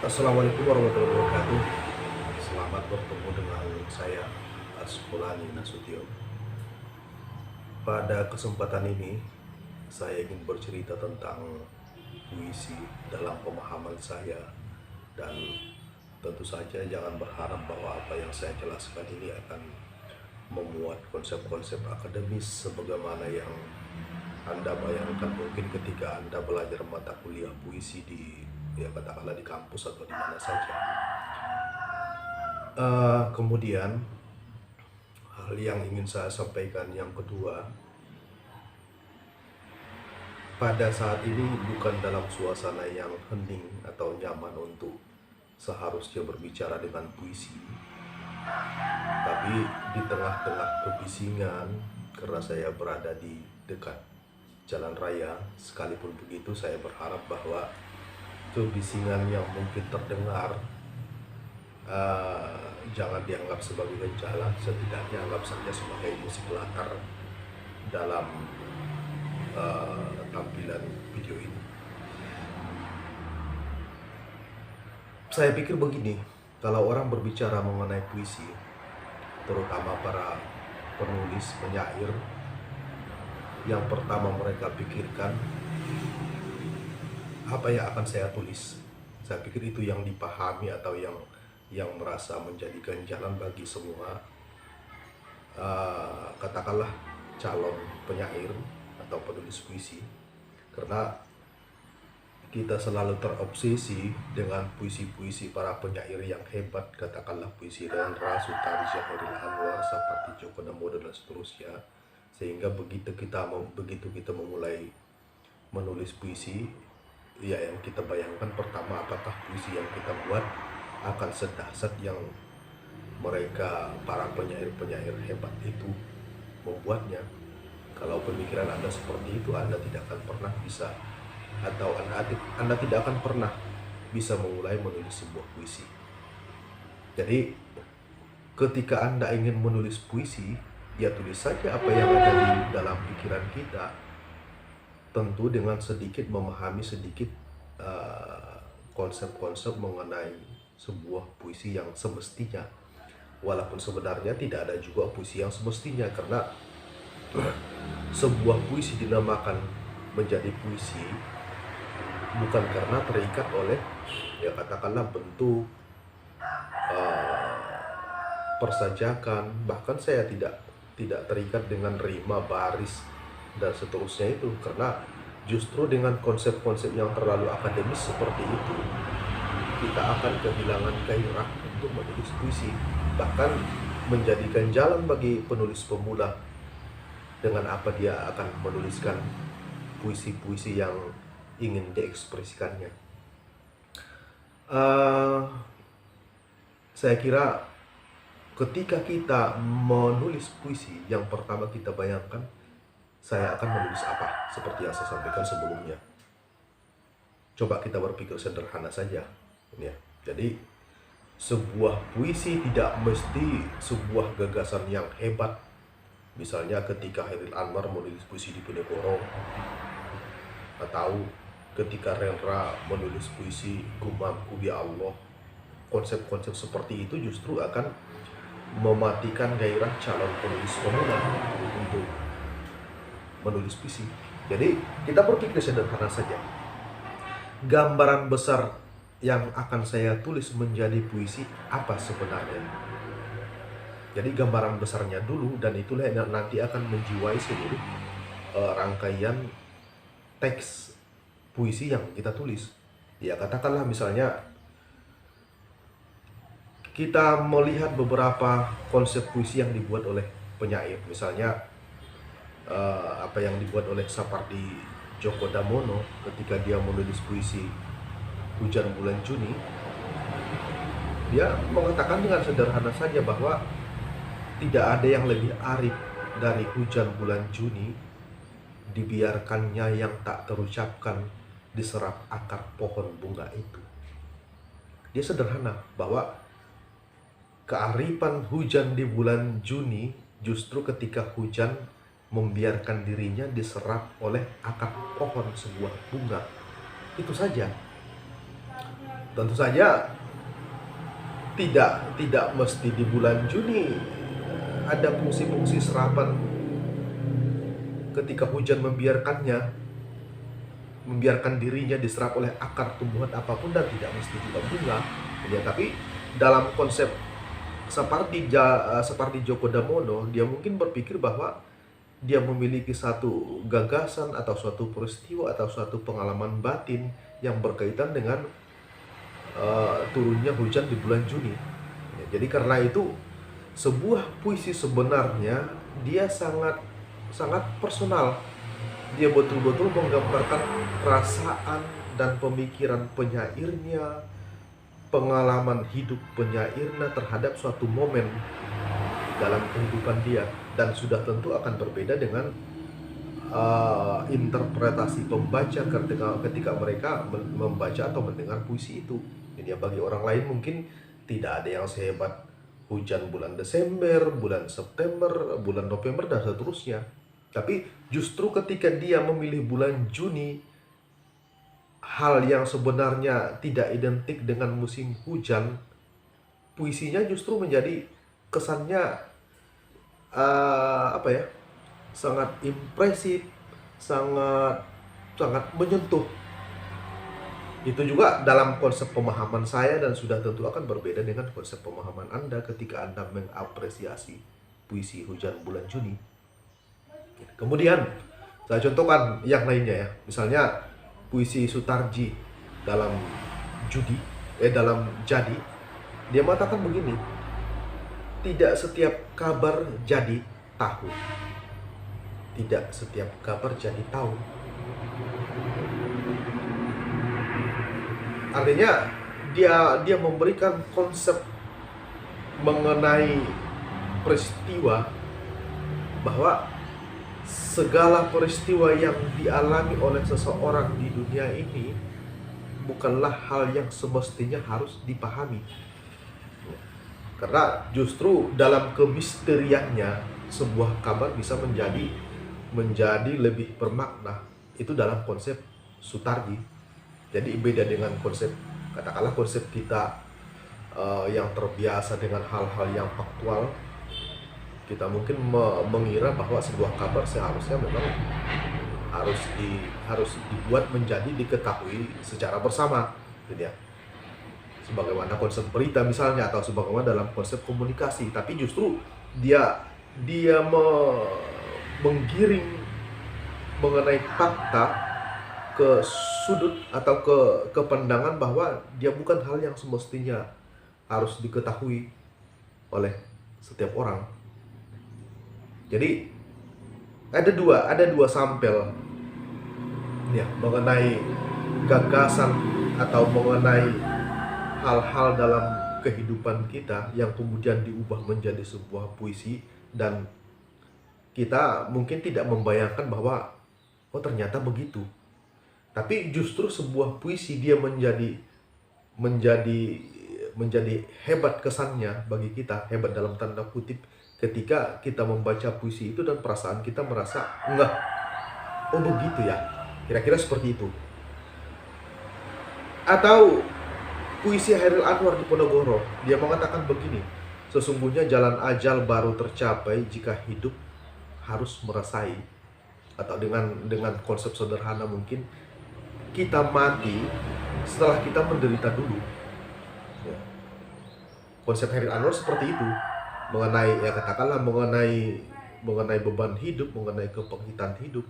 Assalamualaikum warahmatullahi wabarakatuh. Selamat bertemu dengan saya Askolani Nasution. Pada kesempatan ini saya ingin bercerita tentang puisi dalam pemahaman saya, dan tentu saja jangan berharap bahwa apa yang saya jelaskan ini akan memuat konsep-konsep akademis sebagaimana yang Anda bayangkan mungkin ketika Anda belajar mata kuliah puisi di, ya katakanlah, di kampus atau di mana saja. Kemudian hal yang ingin saya sampaikan yang kedua, pada saat ini bukan dalam suasana yang hening atau nyaman untuk seharusnya berbicara dengan puisi, tapi di tengah-tengah kebisingan karena saya berada di dekat jalan raya. Sekalipun begitu, saya berharap bahwa kebisingan yang mungkin terdengar jangan dianggap sebagai gejala, setidaknya anggap saja sebagai musik latar dalam tampilan video ini. Saya pikir begini, kalau orang berbicara mengenai puisi, terutama para penulis, penyair, yang pertama mereka pikirkan apa yang akan saya tulis. Saya pikir itu yang dipahami atau yang merasa menjadi ganjalan bagi semua katakanlah calon penyair atau penulis puisi, karena kita selalu terobsesi dengan puisi-puisi para penyair yang hebat, katakanlah puisi Rendra, Sutarja, Hairil Anwar, seperti Djoko Damono dan seterusnya, sehingga begitu kita memulai menulis puisi, ya yang kita bayangkan pertama, apakah puisi yang kita buat akan sedahsyat yang mereka para penyair-penyair hebat itu membuatnya. Kalau pemikiran Anda seperti itu, Anda tidak akan pernah bisa, atau Anda tidak akan pernah bisa memulai menulis sebuah puisi. Jadi ketika Anda ingin menulis puisi, ya tulis saja apa yang ada di dalam pikiran kita, tentu dengan sedikit memahami sedikit konsep-konsep mengenai sebuah puisi yang semestinya, walaupun sebenarnya tidak ada juga puisi yang semestinya, karena sebuah puisi dinamakan menjadi puisi bukan karena terikat oleh, ya katakanlah, bentuk, persajakan. Bahkan saya tidak terikat dengan rima, baris, dan seterusnya itu, karena justru dengan konsep-konsep yang terlalu akademis seperti itu, kita akan kehilangan gairah untuk menulis puisi, bahkan menjadikan jalan bagi penulis pemula dengan apa dia akan menuliskan puisi-puisi yang ingin diekspresikannya. Saya kira ketika kita menulis puisi, yang pertama kita bayangkan, saya akan menulis apa, seperti yang saya sampaikan sebelumnya. Coba kita berpikir sederhana saja, ya. Jadi sebuah puisi tidak mesti sebuah gagasan yang hebat. Misalnya ketika Hairil Anwar menulis puisi di Diponegoro, atau ketika Rendra menulis puisi Gumamku Ya Allah, konsep-konsep seperti itu justru akan mematikan gairah calon penulis pemula untuk menulis puisi. Jadi kita berpikir sederhana saja, gambaran besar yang akan saya tulis menjadi puisi apa sebenarnya. Jadi gambaran besarnya dulu, dan itulah yang nanti akan menjiwai seluruh rangkaian teks puisi yang kita tulis. Ya katakanlah misalnya kita melihat beberapa konsep puisi yang dibuat oleh penyair, misalnya apa yang dibuat oleh seperti Djoko Damono ketika dia menulis puisi Hujan Bulan Juni. Dia mengatakan dengan sederhana saja bahwa tidak ada yang lebih arif dari hujan bulan Juni, dibiarkannya yang tak terucapkan diserap akar pohon bunga itu. Dia sederhana bahwa kearifan hujan di bulan Juni justru ketika hujan membiarkan dirinya diserap oleh akar pohon sebuah bunga. Itu saja. Tentu saja tidak mesti di bulan Juni ada fungsi-fungsi serapan ketika hujan membiarkan dirinya diserap oleh akar tumbuhan apapun, dan tidak mesti juga bunga. Ya, tapi dalam konsep seperti Djoko Damono, dia mungkin berpikir bahwa dia memiliki satu gagasan atau suatu peristiwa atau suatu pengalaman batin yang berkaitan dengan turunnya hujan di bulan Juni. Ya, jadi karena itu sebuah puisi sebenarnya dia sangat personal. Dia betul-betul menggambarkan perasaan dan pemikiran penyairnya, pengalaman hidup penyairnya terhadap suatu momen dalam kehidupan dia, dan sudah tentu akan berbeda dengan interpretasi pembaca ketika mereka membaca atau mendengar puisi itu. Jadi bagi orang lain mungkin tidak ada yang sehebat hujan bulan Desember, bulan September, bulan November, dan seterusnya. Tapi justru ketika dia memilih bulan Juni, hal yang sebenarnya tidak identik dengan musim hujan, puisinya justru menjadi kesannya sangat impresif, sangat menyentuh. Itu juga dalam konsep pemahaman saya, dan sudah tentu akan berbeda dengan konsep pemahaman Anda ketika Anda mengapresiasi puisi hujan bulan Juni. Kemudian saya contohkan yang lainnya ya. Misalnya puisi Sutarji dalam dalam Jadi, dia mengatakan begini: tidak setiap kabar jadi tahu. Tidak setiap kabar jadi tahu. Artinya dia memberikan konsep mengenai peristiwa, bahwa segala peristiwa yang dialami oleh seseorang di dunia ini bukanlah hal yang semestinya harus dipahami. Karena justru dalam kemisteriannya sebuah kabar bisa menjadi lebih bermakna. Itu dalam konsep Sutarji. Jadi beda dengan katakanlah konsep kita yang terbiasa dengan hal-hal yang faktual. Kita mungkin mengira bahwa sebuah kabar seharusnya memang harus dibuat menjadi diketahui secara bersama, gitu ya. Sebagaimana konsep berita misalnya, atau sebagaimana dalam konsep komunikasi. Tapi justru dia menggiring mengenai fakta ke sudut atau ke pandangan bahwa dia bukan hal yang semestinya harus diketahui oleh setiap orang. Jadi ada dua sampel ya mengenai gagasan atau mengenai hal-hal dalam kehidupan kita yang kemudian diubah menjadi sebuah puisi, dan kita mungkin tidak membayangkan bahwa ternyata begitu. Tapi justru sebuah puisi dia menjadi hebat kesannya bagi kita, hebat dalam tanda kutip, ketika kita membaca puisi itu dan perasaan kita merasa enggak, begitu ya, kira-kira seperti itu. Atau puisi Chairil Anwar di Ponorogo, dia mengatakan begini: sesungguhnya jalan ajal baru tercapai jika hidup harus merasai. Atau dengan konsep sederhana mungkin, kita mati setelah kita menderita dulu. Ya. Konsep Chairil Anwar seperti itu, mengenai mengenai beban hidup, mengenai kepahitan hidup.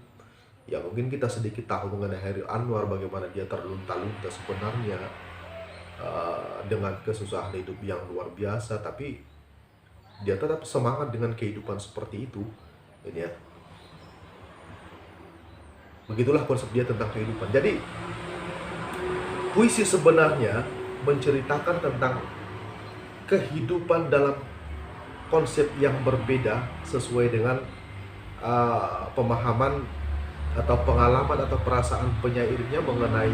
Ya mungkin kita sedikit tahu mengenai Chairil Anwar, bagaimana dia terlunta-lunta sebenarnya dengan kesusahan hidup yang luar biasa, tapi dia tetap semangat dengan kehidupan seperti itu. Ini ya. Begitulah konsep dia tentang kehidupan. Jadi puisi sebenarnya menceritakan tentang kehidupan dalam konsep yang berbeda sesuai dengan pemahaman atau pengalaman atau perasaan penyairnya mengenai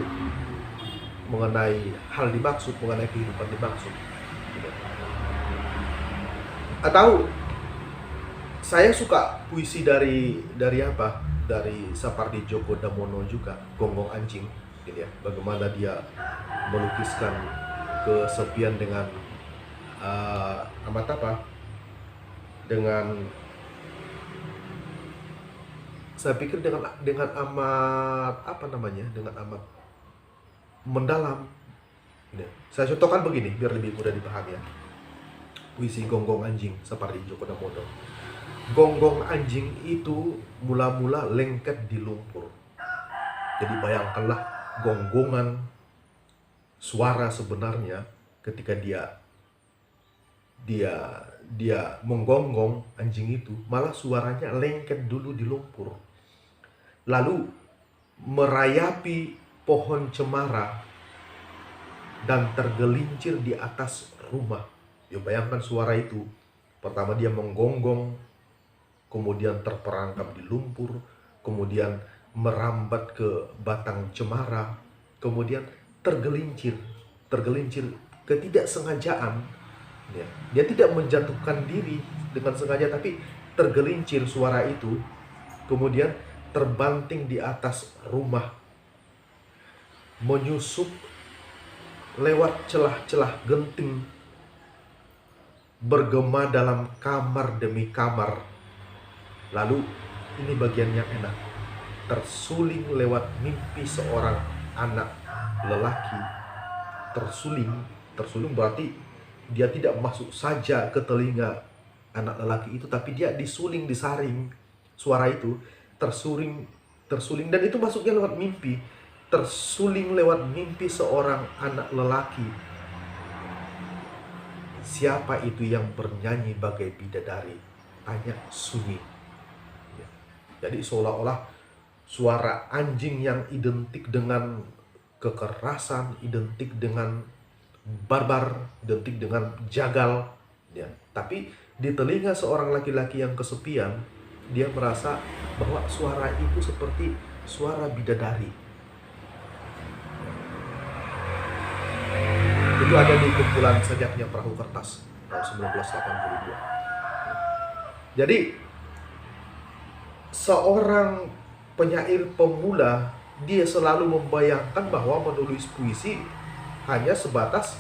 hal dimaksud, mengenai kehidupan dimaksud. Atau saya suka puisi dari Sapardi Djoko Damono juga, Gonggong Anjing, gitu ya. Bagaimana dia melukiskan kesepian dengan amat apa? Dengan saya pikir dengan amat apa namanya? Dengan amat mendalam. Ya. Saya contohkan begini biar lebih mudah dipahami ya. Puisi Gonggong Anjing Sapardi Djoko Damono. Gonggong anjing itu mula-mula lengket di lumpur. Jadi bayangkanlah gonggongan suara sebenarnya ketika dia menggonggong anjing itu, malah suaranya lengket dulu di lumpur. Lalu merayapi pohon cemara dan tergelincir di atas rumah. Ya bayangkan suara itu. Pertama dia menggonggong, kemudian terperangkap di lumpur, kemudian merambat ke batang cemara, kemudian tergelincir ketidaksengajaan. Ya, dia tidak menjatuhkan diri dengan sengaja, tapi tergelincir suara itu, kemudian terbanting di atas rumah, menyusup lewat celah-celah genting, bergema dalam kamar demi kamar. Lalu ini bagian yang enak, tersuling lewat mimpi seorang anak lelaki. Tersuling berarti dia tidak masuk saja ke telinga anak lelaki itu, tapi dia disuling, disaring. Suara itu tersuling, dan itu masuknya lewat mimpi. Tersuling lewat mimpi seorang anak lelaki. Siapa itu yang bernyanyi bagai bidadari? Tanya sunyi. Jadi seolah-olah suara anjing yang identik dengan kekerasan, identik dengan barbar, identik dengan jagal, ya. Tapi di telinga seorang laki-laki yang kesepian, dia merasa bahwa suara itu seperti suara bidadari. Itu ada di kumpulan Sejaknya Perahu Kertas tahun 1982. Jadi seorang penyair pemula, dia selalu membayangkan bahwa menulis puisi hanya sebatas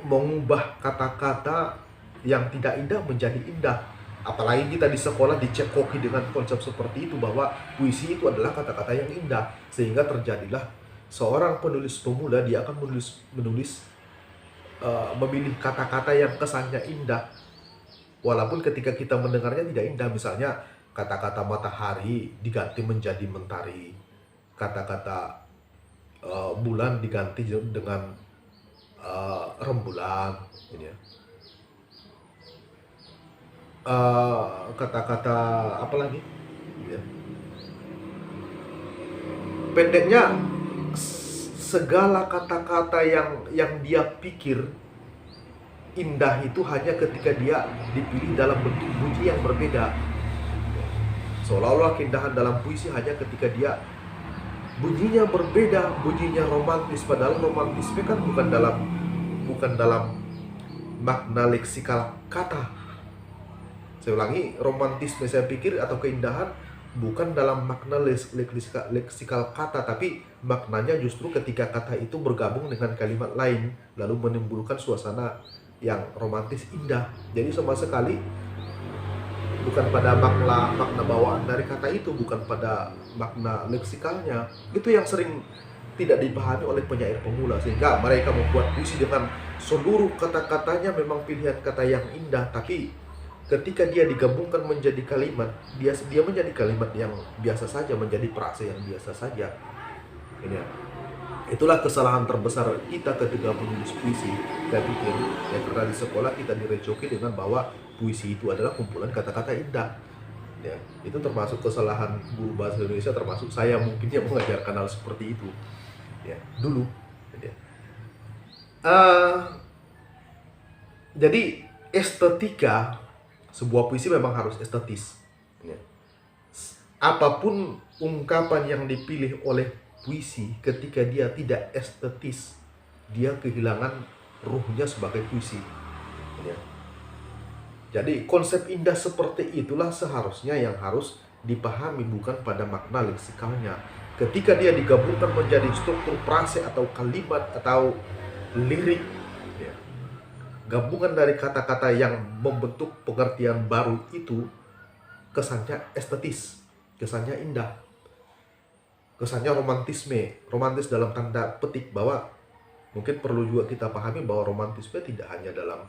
mengubah kata-kata yang tidak indah menjadi indah. Apalagi kita di sekolah dicekoki dengan konsep seperti itu, bahwa puisi itu adalah kata-kata yang indah. Sehingga terjadilah seorang penulis pemula, dia akan memilih kata-kata yang kesannya indah, walaupun ketika kita mendengarnya tidak indah. Misalnya kata-kata matahari diganti menjadi mentari, kata-kata bulan diganti dengan rembulan, ini ya. Kata-kata apa lagi? Ya. Pendeknya, segala kata-kata yang dia pikir indah itu hanya ketika dia dipilih dalam bentuk bunyi yang berbeda. Seolah-olah keindahan dalam puisi hanya ketika dia bunyinya berbeda, bunyinya romantis, padahal romantisme kan bukan dalam makna leksikal kata. Saya ulangi, romantisme saya pikir atau keindahan bukan dalam makna leksikal kata, tapi maknanya justru ketika kata itu bergabung dengan kalimat lain lalu menimbulkan suasana yang romantis indah. Jadi sama sekali bukan pada makna bawaan dari kata itu, bukan pada makna leksikalnya. Itu yang sering tidak dipahami oleh penyair pemula, sehingga mereka membuat puisi dengan seluruh kata-katanya memang pilihan kata yang indah, tapi ketika dia digabungkan menjadi kalimat, dia menjadi kalimat yang biasa saja, menjadi frase yang biasa saja. Ini ya. Itulah kesalahan terbesar kita ketika menulis puisi. Saya pikir ya, karena di sekolah kita direcoki dengan bahwa puisi itu adalah kumpulan kata-kata indah. Ya, itu termasuk kesalahan guru bahasa Indonesia, termasuk saya mungkin yang mengajarkan hal seperti itu. Ya, dulu. Ya. Jadi estetika sebuah puisi memang harus estetis. Ya. Apapun ungkapan yang dipilih oleh puisi, ketika dia tidak estetis, dia kehilangan ruhnya sebagai puisi. Ya. Jadi konsep indah seperti itulah seharusnya yang harus dipahami, bukan pada makna leksikalnya. Ketika dia digabungkan menjadi struktur frase atau kalimat atau lirik, ya, gabungan dari kata-kata yang membentuk pengertian baru itu kesannya estetis, kesannya indah, kesannya romantis dalam tanda petik, bahwa mungkin perlu juga kita pahami bahwa romantisme tidak hanya dalam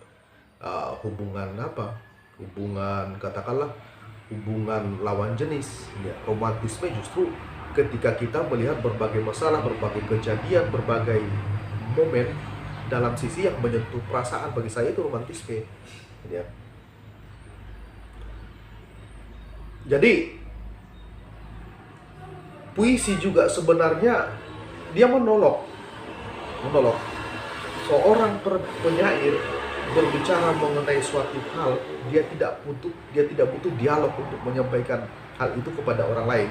hubungan katakanlah hubungan lawan jenis, ya. Romantisme justru ketika kita melihat berbagai masalah, berbagai kejadian, berbagai momen dalam sisi yang menyentuh perasaan. Bagi saya itu romantisme, ya. Jadi puisi juga sebenarnya dia menolok seorang penyair berbicara mengenai suatu hal. Dia tidak butuh dialog untuk menyampaikan hal itu kepada orang lain.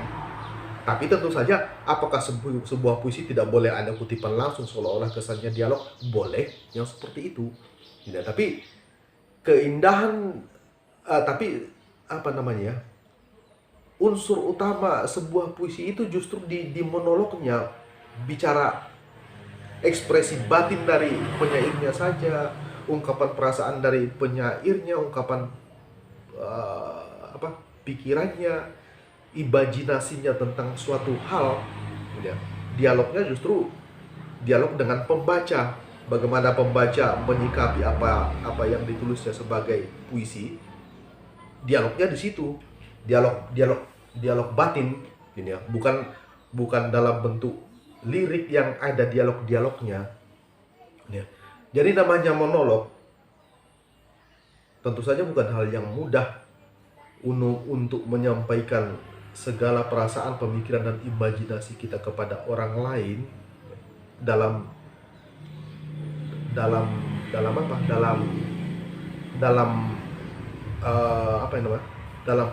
Tapi tentu saja, apakah sebuah puisi tidak boleh ada kutipan langsung seolah-olah kesannya dialog? Boleh, yang seperti itu. Tidak, tapi keindahan, unsur utama sebuah puisi itu justru di monolognya, bicara ekspresi batin dari penyairnya saja, ungkapan perasaan dari penyairnya, ungkapan pikirannya, imajinasinya tentang suatu hal, ya. Dialognya justru dialog dengan pembaca, bagaimana pembaca menyikapi apa yang ditulisnya sebagai puisi. Dialognya di situ, dialog batin, ini ya, bukan dalam bentuk lirik yang ada dialognya, ya. Jadi namanya monolog tentu saja bukan hal yang mudah untuk menyampaikan segala perasaan, pemikiran, dan imajinasi kita kepada orang lain dalam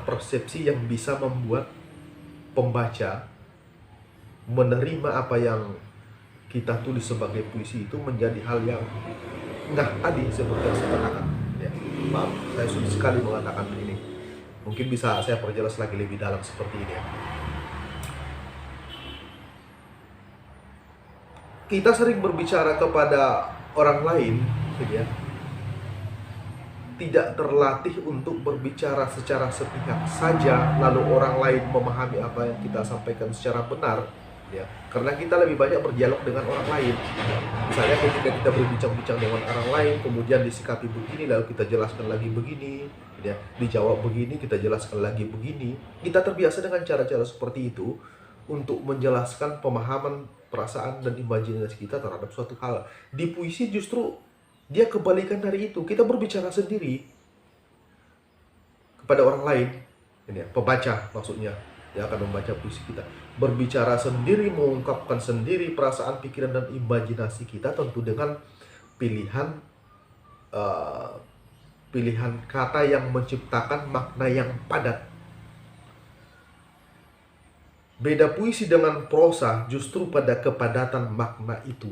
persepsi yang bisa membuat pembaca menerima apa yang kita tulis sebagai puisi itu menjadi hal yang tadi seperti yang saya katakan, ya. Maaf, saya sulit sekali mengatakan ini. Mungkin bisa saya perjelas lagi lebih dalam seperti ini, ya. Kita sering berbicara kepada orang lain, ya, tidak terlatih untuk berbicara secara sepihak saja lalu orang lain memahami apa yang kita sampaikan secara benar, ya. Karena kita lebih banyak berdialog dengan orang lain. Misalnya ketika kita berbincang-bincang dengan orang lain, kemudian disikapi begini, lalu kita jelaskan lagi begini, ya. Dijawab begini, kita jelaskan lagi begini. Kita terbiasa dengan cara-cara seperti itu untuk menjelaskan pemahaman, perasaan, dan imajinasi kita terhadap suatu hal. Di puisi justru dia kebalikan dari itu. Kita berbicara sendiri kepada orang lain, ini ya, pembaca maksudnya, dia akan membaca puisi kita, berbicara sendiri, mengungkapkan sendiri perasaan, pikiran, dan imajinasi kita, tentu dengan pilihan kata yang menciptakan makna yang padat. Beda puisi dengan prosa justru pada kepadatan makna itu.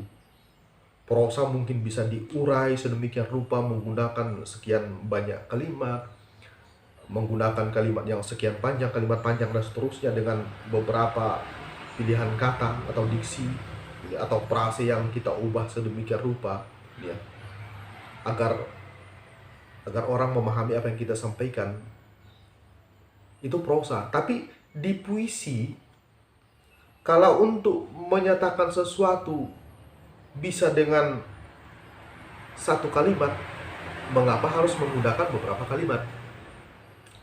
Prosa mungkin bisa diurai sedemikian rupa menggunakan sekian banyak kalimat, menggunakan kalimat yang sekian panjang, kalimat panjang, dan seterusnya, dengan beberapa pilihan kata atau diksi atau frase yang kita ubah sedemikian rupa, ya, agar orang memahami apa yang kita sampaikan. Itu prosa. Tapi di puisi, kalau untuk menyatakan sesuatu bisa dengan satu kalimat, mengapa harus menggunakan beberapa kalimat?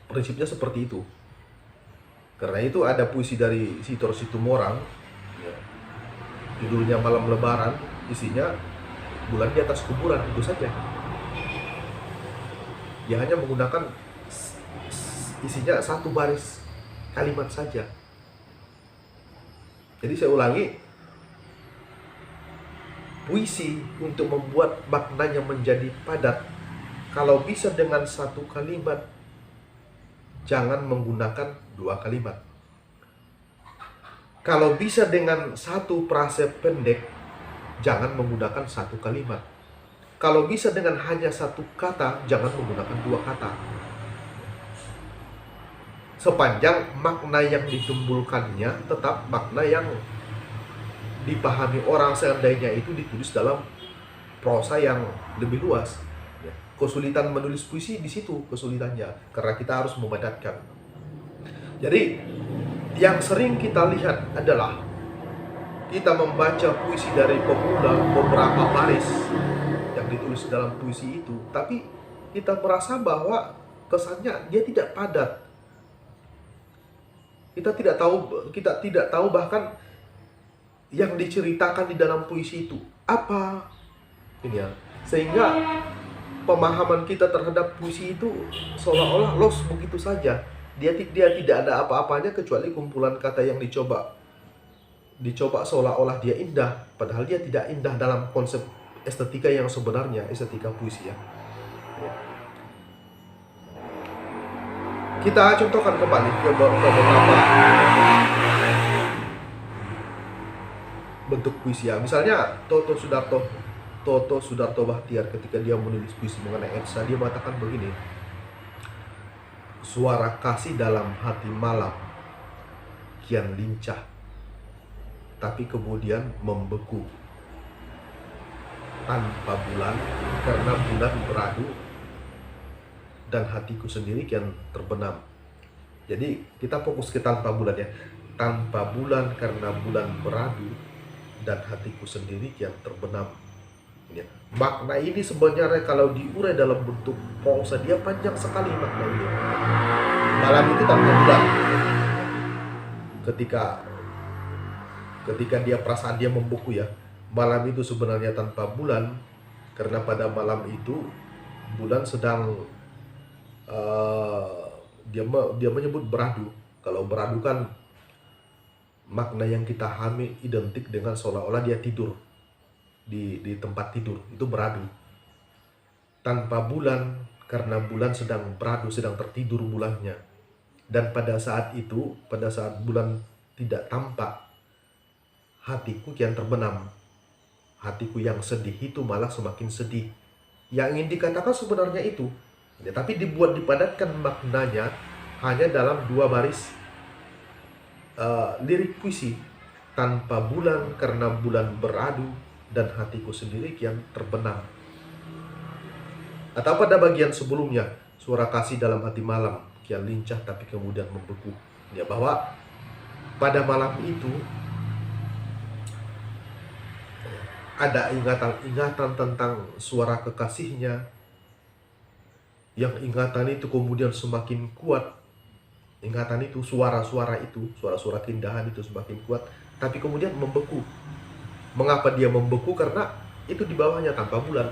Prinsipnya seperti itu. Karena itu ada puisi dari Sitor Situmorang, ya, judulnya Malam Lebaran, isinya bulan di atas kuburan, itu saja. Dia hanya menggunakan isinya satu baris kalimat saja. Jadi saya ulangi, puisi untuk membuat maknanya menjadi padat, kalau bisa dengan satu kalimat, jangan menggunakan dua kalimat. Kalau bisa dengan satu frase pendek, jangan menggunakan satu kalimat. Kalau bisa dengan hanya satu kata, jangan menggunakan dua kata. Sepanjang makna yang ditimbulkannya tetap makna yang dipahami orang, seandainya itu ditulis dalam prosa yang lebih luas. Ya. Kesulitan menulis puisi di situ kesulitannya, karena kita harus memadatkan. Jadi yang sering kita lihat adalah kita membaca puisi dari pemula, beberapa baris yang ditulis dalam puisi itu, tapi kita merasa bahwa kesannya dia tidak padat. Kita tidak tahu bahkan yang diceritakan di dalam puisi itu apa. Ini ya. Sehingga pemahaman kita terhadap puisi itu seolah-olah lost begitu saja. Dia tidak ada apa-apanya kecuali kumpulan kata yang dicoba seolah-olah dia indah, padahal dia tidak indah dalam konsep estetika yang sebenarnya, estetika puisi ya. Kita contohkan kembali ke beberapa bentuk puisi ya. Misalnya Toto Sudarto Bahtiar ketika dia menulis puisi mengenai Elsa, dia mengatakan begini: suara kasih dalam hati malam kian lincah, tapi kemudian membeku tanpa bulan, karena bulan beradu dan hatiku sendiri kian terbenam. Jadi kita fokus ke tanpa bulan ya. Tanpa bulan karena bulan beradu dan hatiku sendiri kian terbenam. Ya. Makna ini sebenarnya kalau diurai dalam bentuk prosa dia panjang sekali makna ini. Malam itu tanpa bulan. Ketika dia perasaan dia membeku ya. Malam itu sebenarnya tanpa bulan karena pada malam itu bulan sedang dia menyebut beradu. Kalau beradu kan makna yang kita pahami identik dengan seolah-olah dia tidur di tempat tidur, itu beradu. Tanpa bulan karena bulan sedang beradu, sedang tertidur bulannya. Dan pada saat bulan tidak tampak, hatiku kian terbenam. Hatiku yang sedih itu malah semakin sedih. Yang ingin dikatakan sebenarnya itu ya, tapi dipadatkan maknanya hanya dalam 2 baris lirik puisi. Tanpa bulan karena bulan beradu dan hatiku sendiri kian terbenam. Atau pada bagian sebelumnya, suara kasih dalam hati malam kian lincah tapi kemudian membeku. Ya, bahwa pada malam itu ada ingatan tentang suara kekasihnya. Yang ingatan itu kemudian semakin kuat. Ingatan itu, suara-suara keindahan itu semakin kuat, tapi kemudian membeku. Mengapa dia membeku? Karena itu di bawahnya tanpa bulan.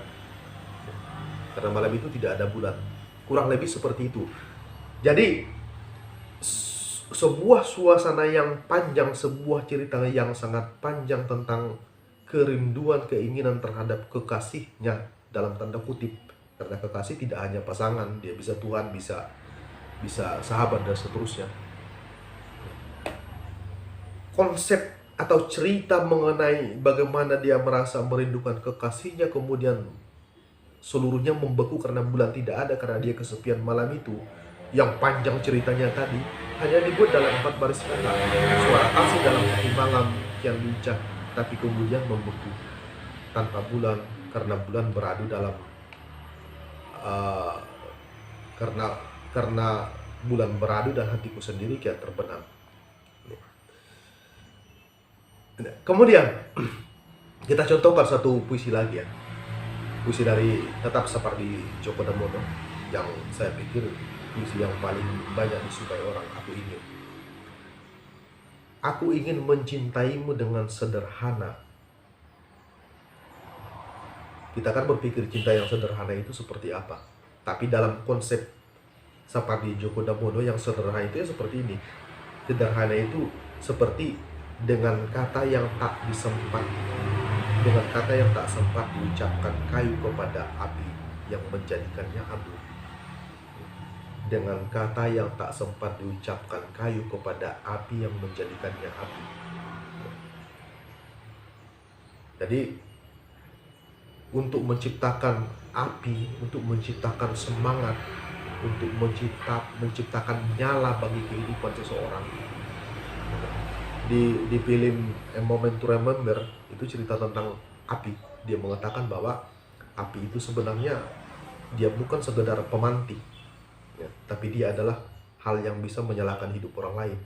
Karena malam itu tidak ada bulan. Kurang lebih seperti itu. Jadi sebuah suasana yang panjang, sebuah cerita yang sangat panjang tentang kerinduan, keinginan terhadap kekasihnya dalam tanda kutip. Karena kekasih tidak hanya pasangan, dia bisa Tuhan, bisa sahabat dan seterusnya. Konsep atau cerita mengenai bagaimana dia merasa merindukan kekasihnya, kemudian seluruhnya membeku karena bulan tidak ada, karena dia kesepian malam itu. Yang panjang ceritanya tadi hanya dibuat dalam 4 baris kata. Suara kasih dalam hati malam kian lincah, tapi kemudian membeku tanpa bulan karena bulan beradu dalam karena bulan beradu dan hatiku sendiri kian terbenam. Kemudian kita contohkan satu puisi lagi ya. Puisi dari tetap Sapardi Djoko Damono yang saya pikir puisi yang paling banyak disukai orang. Aku ingin mencintaimu dengan sederhana. Kita kan berpikir cinta yang sederhana itu seperti apa. Tapi dalam konsep Sapardi Djoko Damono yang sederhana itu ya seperti ini. Sederhana itu seperti dengan kata yang tak sempat diucapkan kayu kepada api yang menjadikannya abu. Dengan kata yang tak sempat diucapkan kayu kepada api yang menjadikannya api. Jadi untuk menciptakan api, untuk menciptakan semangat, untuk menciptakan nyala bagi kehidupan seseorang. Di film A Moment to Remember itu cerita tentang api. Dia mengatakan bahwa Api itu sebenarnya dia bukan sekedar pemantik, ya, tapi dia adalah hal yang bisa menyalakan hidup orang lain.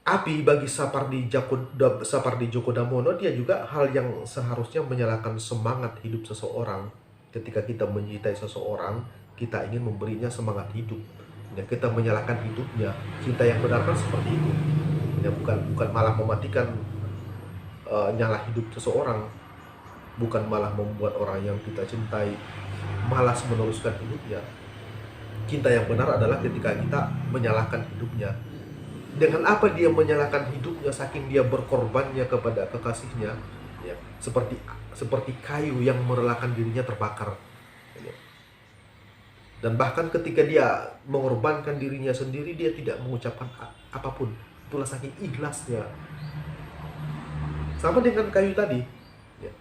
Api bagi Sapardi Djoko Damono, dia juga hal yang seharusnya menyalakan semangat hidup seseorang. Ketika kita mencintai seseorang, kita ingin memberinya semangat hidup. Ya, kita menyalakan hidupnya. Cinta yang benar kan seperti itu. Ya, bukan malah mematikan nyala hidup seseorang, bukan malah membuat orang yang kita cintai malas meneruskan hidupnya. Cinta yang benar adalah ketika kita menyalakan hidupnya. Dengan apa dia menyalakan hidupnya, saking dia berkorbannya kepada kekasihnya, ya, seperti kayu yang merelakan dirinya terbakar, ya. Dan bahkan ketika dia mengorbankan dirinya sendiri, dia tidak mengucapkan apapun. Itulah saking ikhlasnya. Sama dengan kayu tadi, ya.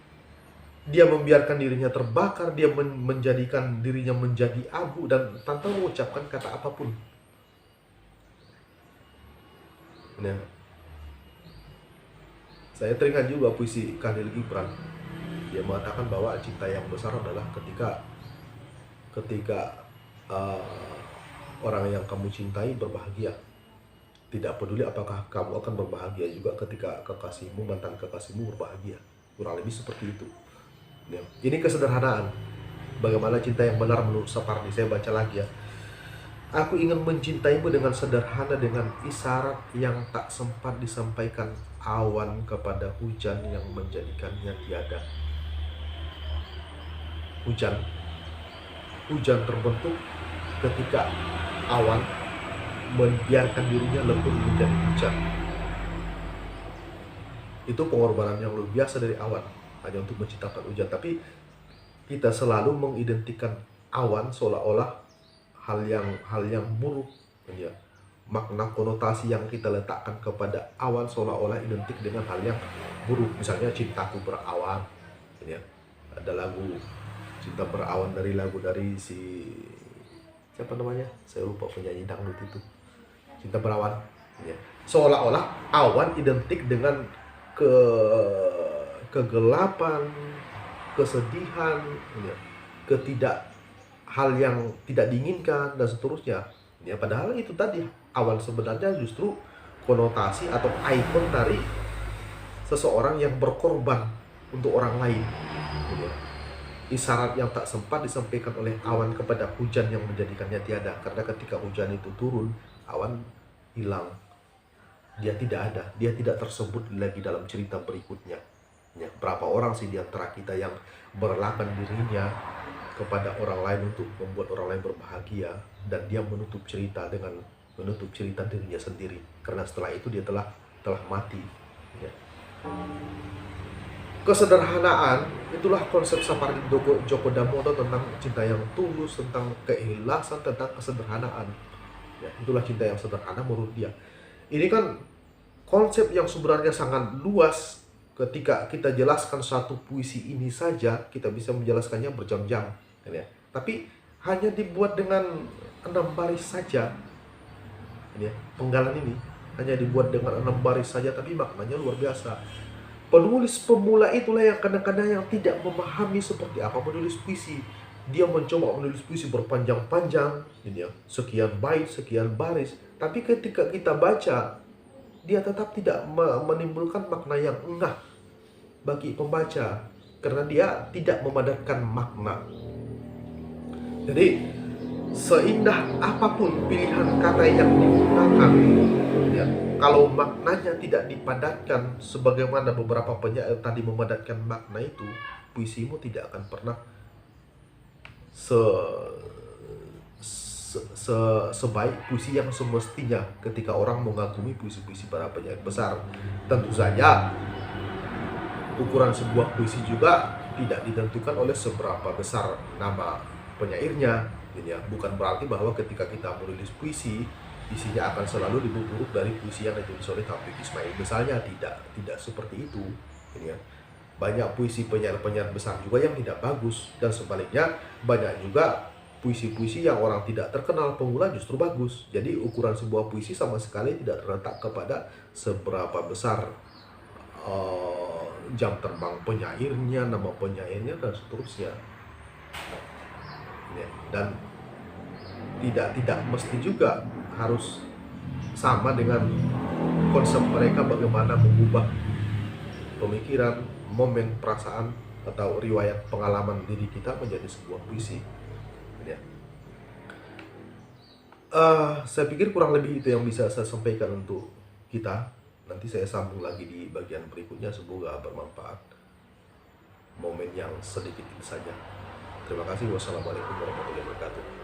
Dia membiarkan dirinya terbakar, dia menjadikan dirinya menjadi abu dan tanpa mengucapkan kata apapun. Nah, saya teringat juga puisi Khalil Gibran. Dia mengatakan bahwa cinta yang besar adalah ketika orang yang kamu cintai berbahagia. Tidak peduli apakah kamu akan berbahagia juga ketika mantan kekasihmu berbahagia. Kurang lebih seperti itu. Ya. Ini kesederhanaan. Bagaimana cinta yang benar menurut Sapardi. Saya baca lagi ya. Aku ingin mencintaimu dengan sederhana, dengan isyarat yang tak sempat disampaikan awan kepada hujan yang menjadikannya tiada. Hujan terbentuk ketika awan membiarkan dirinya lebur menjadi hujan. Itu pengorbanan yang luar biasa dari awan, hanya untuk menciptakan hujan. Tapi kita selalu mengidentikan awan seolah-olah hal yang buruk, ya. Makna konotasi yang kita letakkan kepada awan seolah-olah identik dengan hal yang buruk. Misalnya cintaku berawan, ya. Ada lagu Cinta Berawan dari si siapa namanya, saya lupa, penyanyi dangdut itu, Cinta Berawan, ya. Seolah-olah awan identik dengan kegelapan, kesedihan, ya. Hal yang tidak diinginkan dan seterusnya, ya. Padahal itu tadi awan sebenarnya justru konotasi atau ikon dari seseorang yang berkorban untuk orang lain, ya. Isyarat yang tak sempat disampaikan oleh awan kepada hujan yang menjadikannya tiada. Karena ketika hujan itu turun, awan hilang, dia tidak ada, dia tidak tersebut lagi dalam cerita berikutnya, ya. Berapa orang sih di antara kita yang merelakan dirinya kepada orang lain untuk membuat orang lain berbahagia, dan dia menutup cerita dirinya sendiri, karena setelah itu dia telah mati, ya. Kesederhanaan itulah konsep Sapardi Djoko Damono tentang cinta yang tulus, tentang keikhlasan, tentang kesederhanaan, ya. Itulah cinta yang sederhana menurut dia. Ini kan konsep yang sebenarnya sangat luas. Ketika kita jelaskan satu puisi ini saja, kita bisa menjelaskannya berjam-jam, ya. Tapi hanya dibuat dengan 6 baris saja, ya. Penggalan ini hanya dibuat dengan 6 baris saja, tapi maknanya luar biasa. Penulis pemula itulah yang kadang-kadang yang tidak memahami seperti apa menulis puisi. Dia mencoba menulis puisi berpanjang-panjang, ya, sekian bait, sekian baris, tapi ketika kita baca, dia tetap tidak menimbulkan makna yang ngeh bagi pembaca, karena dia tidak memadatkan makna. Jadi seindah apapun pilihan kata yang digunakan, ya, kalau maknanya tidak dipadatkan sebagaimana beberapa penyair tadi memadatkan makna itu, puisimu tidak akan pernah sebaik puisi yang semestinya ketika orang mengagumi puisi-puisi para penyair besar. Tentu saja ukuran sebuah puisi juga tidak ditentukan oleh seberapa besar nama penyairnya, ya. Bukan berarti bahwa ketika kita menulis puisi, isinya akan selalu lebih buruk dari puisi yang ditulis oleh Taufik Ismail misalnya. Tidak seperti itu, ya. Banyak puisi penyair-penyair besar juga yang tidak bagus, dan sebaliknya banyak juga puisi-puisi yang orang tidak terkenal pemula justru bagus. Jadi ukuran sebuah puisi sama sekali tidak terletak kepada seberapa besar jam terbang penyairnya, nama penyairnya, dan seterusnya. Ya, dan tidak mesti juga harus sama dengan konsep mereka bagaimana mengubah pemikiran, momen, perasaan, atau riwayat pengalaman diri kita menjadi sebuah puisi. Ya. Saya pikir kurang lebih itu yang bisa saya sampaikan untuk kita. Nanti saya sambung lagi di bagian berikutnya. Semoga bermanfaat. Momen yang sedikit itu saja. Terima kasih. Wassalamualaikum warahmatullahi wabarakatuh.